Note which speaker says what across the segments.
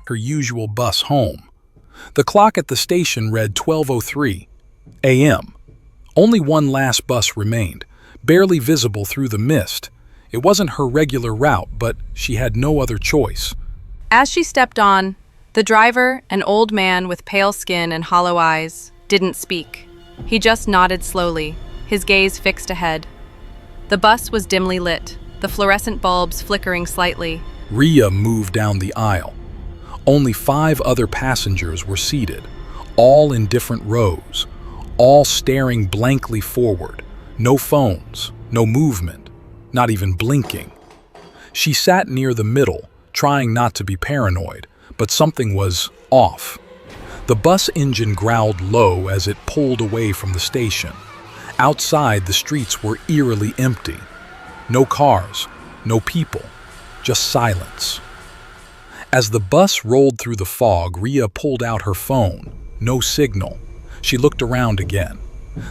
Speaker 1: her usual bus home. The clock at the station read 12:03 a.m. Only one last bus remained, barely visible through the mist. It wasn't her regular route, but she had no other choice.
Speaker 2: As she stepped on, the driver, an old man with pale skin and hollow eyes, didn't speak. He just nodded slowly, his gaze fixed ahead. The bus was dimly lit, the fluorescent bulbs flickering slightly.
Speaker 1: Ria moved down the aisle. Only 5 other passengers were seated, all in different rows, all staring blankly forward. No phones, no movement, not even blinking. She sat near the middle, trying not to be paranoid, but something was off. The bus engine growled low as it pulled away from the station. Outside, the streets were eerily empty. No cars, no people, just silence. As the bus rolled through the fog, Ria pulled out her phone. No signal. She looked around again.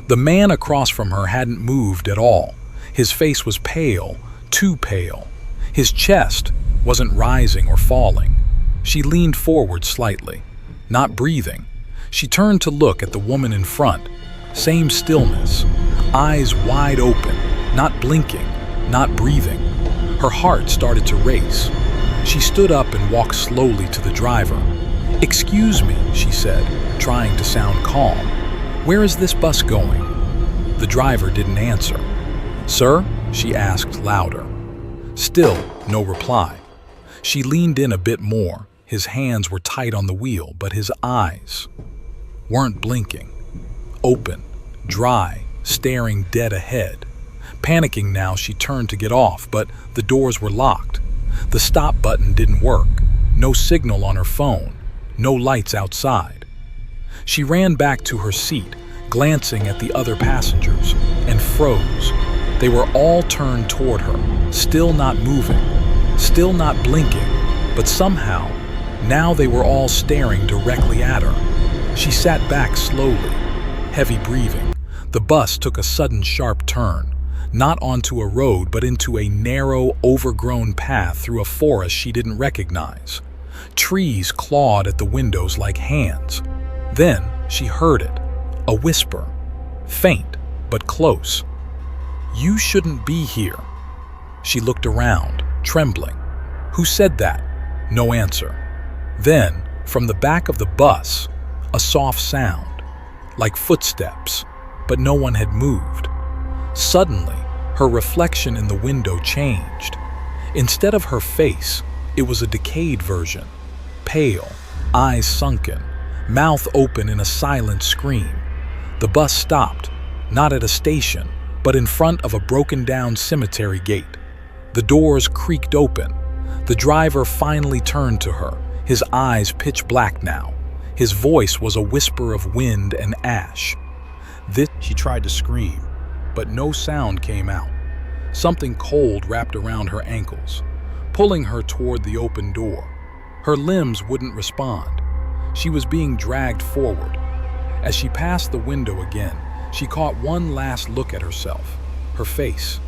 Speaker 1: The man across from her hadn't moved at all. His face was pale, too pale. His chest wasn't rising or falling. She leaned forward slightly, not breathing. She turned to look at the woman in front. Same stillness, eyes wide open, not blinking, not breathing. Her heart started to race. She stood up and walked slowly to the driver. "Excuse me," she said, trying to sound calm. "Where is this bus going?" The driver didn't answer. "Sir?" she asked louder. Still no reply. She leaned in a bit more. His hands were tight on the wheel, but his eyes weren't blinking. Open, dry, staring dead ahead. Panicking now, she turned to get off, but the doors were locked. The stop button didn't work. No signal on her phone. No lights outside. She ran back to her seat, glancing at the other passengers, and froze. They were all turned toward her, still not moving, still not blinking, but somehow, now they were all staring directly at her. She sat back slowly, heavy breathing. The bus took a sudden sharp turn, not onto a road but into a narrow, overgrown path through a forest she didn't recognize. Trees clawed at the windows like hands. Then she heard it, a whisper, faint but close. "You shouldn't be here." She looked around, trembling. Who said that? No answer. Then, from the back of the bus, a soft sound, like footsteps, but no one had moved. Suddenly, her reflection in the window changed. Instead of her face, it was a decayed version, pale, eyes sunken, mouth open in a silent scream. The bus stopped, not at a station, but in front of a broken-down cemetery gate. The doors creaked open. The driver finally turned to her, his eyes pitch black now. His voice was a whisper of wind and ash. She tried to scream, but no sound came out. Something cold wrapped around her ankles, pulling her toward the open door. Her limbs wouldn't respond. She was being dragged forward. As she passed the window again, she caught one last look at herself, her face.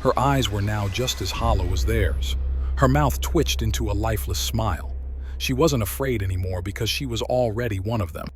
Speaker 1: Her eyes were now just as hollow as theirs. Her mouth twitched into a lifeless smile. She wasn't afraid anymore because she was already one of them.